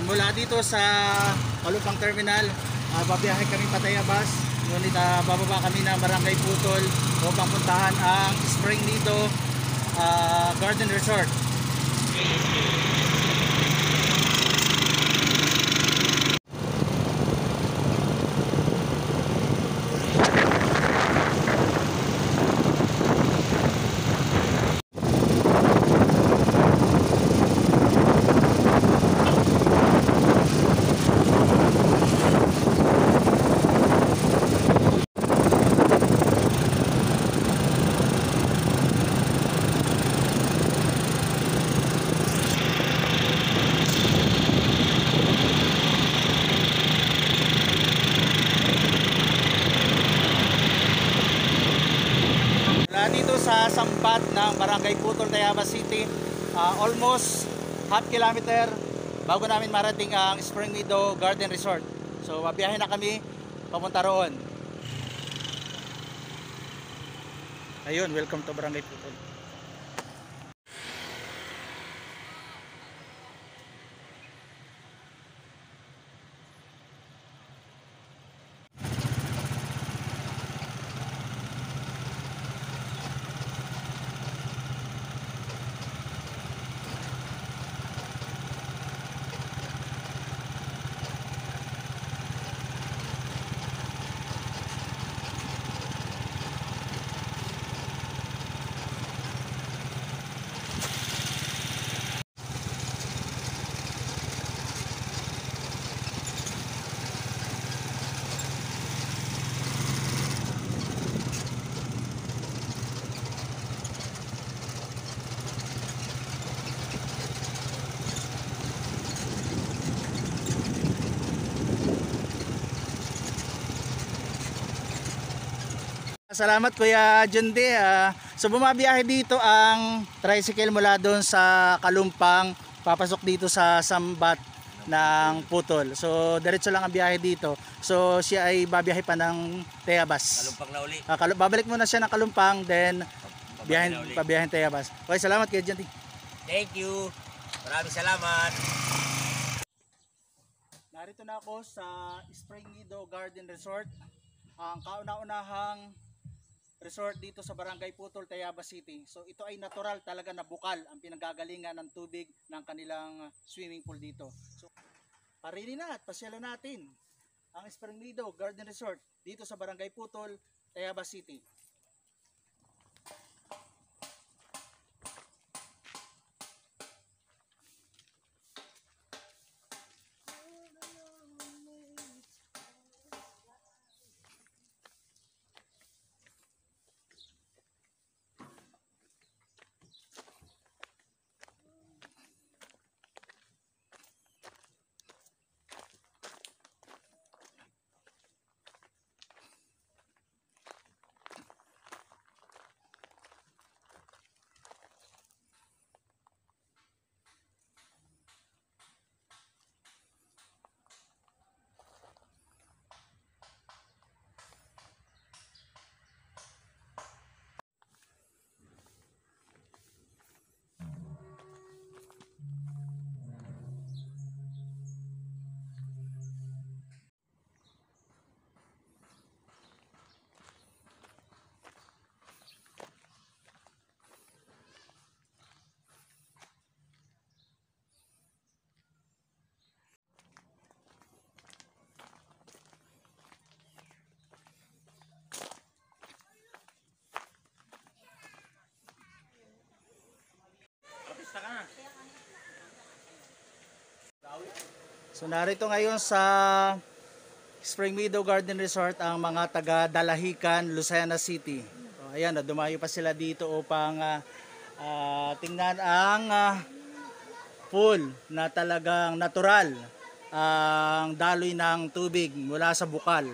mula dito sa Kalumpang Terminal, babiyahe kami pa Tayabas. Ngunit bababa kami ng Barangay Putol upang puntahan ang Spring Nido Garden Resort. Dito sa sambat ng Barangay Putol, Tayabas City, almost half kilometer bago namin marating ang Spring Nido Garden Resort. So mabiyahe na kami papunta roon. Ayun, welcome to Barangay Putol. Salamat Kuya Jundi. So bumabiyahe dito ang tricycle mula doon sa Kalumpang papasok dito sa sambat ng Putol. So diretso lang ang biyahe dito. So siya ay babiyahe pa ng Tayabas. Kalumpang na uli. Babalik muna siya ng Kalumpang, then pabiyahin Tayabas. Okay, salamat Kuya Jundi. Thank you. Maraming salamat. Narito na ako sa Spring Nido Garden Resort. Ang kauna-unahang resort dito sa Barangay Putol, Tayabas City. So ito ay natural talaga na bukal ang pinanggagalingan ng tubig ng kanilang swimming pool dito. So parini na at pasyalan natin ang Spring Nido Garden Resort dito sa Barangay Putol, Tayabas City. So narito ngayon sa Spring Meadow Garden Resort ang mga taga Dalahican, Lucena City. So, ayan, dumayo pa sila dito upang tingnan ang pool na talagang natural ang daloy ng tubig mula sa bukal.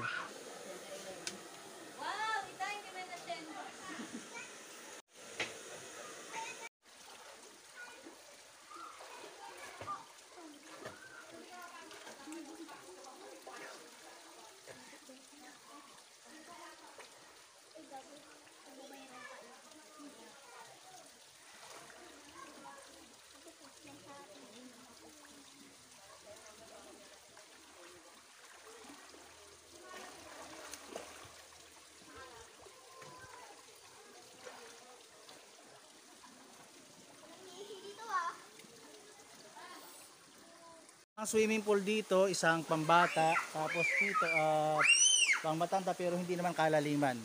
Ang swimming pool dito, isang pambata, tapos dito pangmatanda pero hindi naman kalaliman.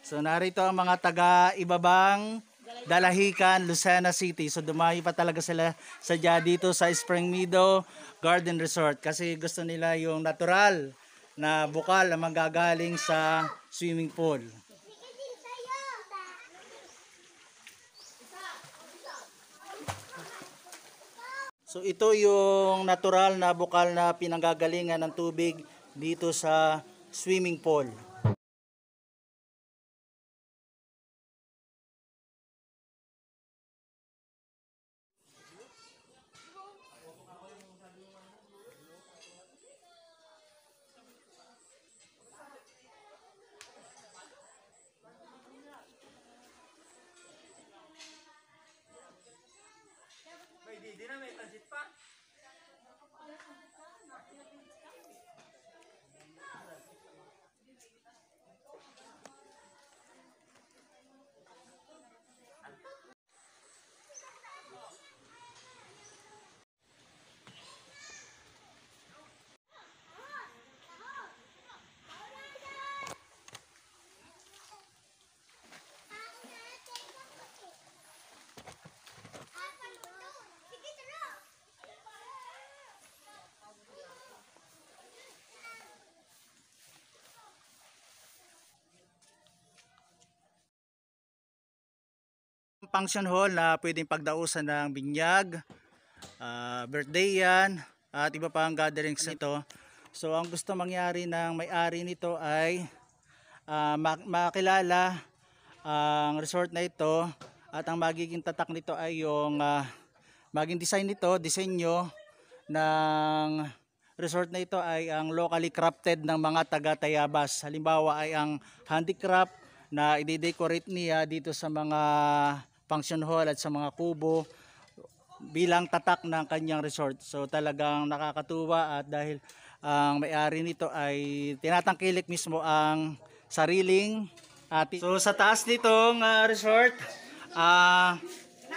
So narito ang mga taga-ibabang Dalahican, Lucena City. So dumayo pa talaga sila sadya dito sa Spring Meadow Garden Resort kasi gusto nila yung natural na bukal na manggagaling sa swimming pool. So ito yung natural na bukal na pinanggagalingan ng tubig dito sa swimming pool. Di na may transit pa. Function hall na pwedeng pagdausan ng binyag, birthday yan, at iba pang gatherings nito. So ang gusto mangyari ng may-ari nito ay makilala ang resort na ito at ang magiging tatak nito ay yung maging design nito, disenyo ng resort na ito ay ang locally crafted ng mga taga-Tayabas. Halimbawa ay ang handicraft na i-decorate niya dito sa mga function hall at sa mga kubo bilang tatak ng kanyang resort. So talagang nakakatuwa at dahil ang may-ari nito ay tinatangkilik mismo ang sariling atin. So sa taas nitong resort,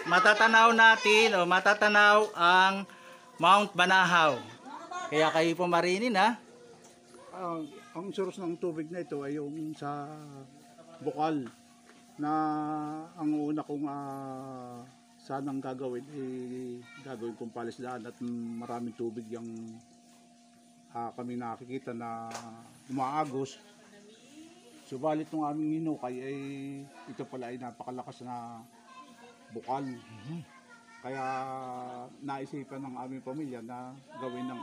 matatanaw natin o matatanaw ang Mount Banahaw. Kaya kayo po marinin ha. Ang source ng tubig na ito ay yung sa bukal na ang una kong sanang gagawin gagawin kong palisdaan at maraming tubig yung kami nakikita na umaagos. Subalit nung aming hinukay ay ito pala ay napakalakas na bukal. Kaya naisipan ng aming pamilya na gawin ng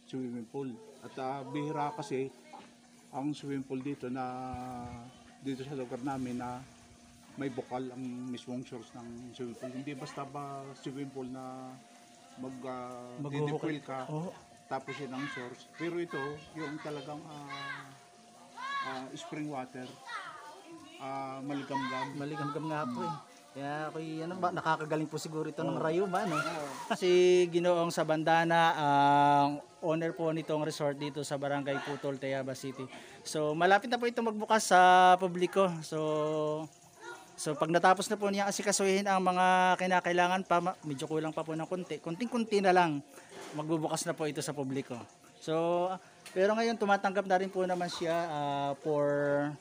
swimming pool. At bihira kasi ang swimming pool dito sa lugar namin na may bukal ang mismong source ng swimming pool. Hindi basta ba swimming pool na mag-didipwell ka tapos yun ang source. Pero ito yung talagang spring water, maligamgam. Maligamgam nga po eh. Kaya nakakagaling po siguro ito ng Rayuma, no? Kasi Ginoong Sabandana, ang owner po nitong resort dito sa Barangay Putol, Tayabas City. So malapit na po ito magbukas sa publiko. So pag natapos na po niya asikasuhin ang mga kinakailangan pa, medyo kulang pa po ng konting-kunti na lang, magbubukas na po ito sa publiko. So pero ngayon tumatanggap na rin po naman siya for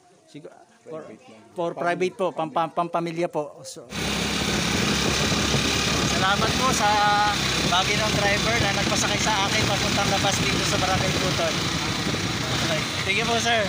private po, pampamilya po. So, salamat po sa Baginong driver na nagpasakay sa akin papuntang labas dito sa Barangay Putol. Okay. Thank you po, sir.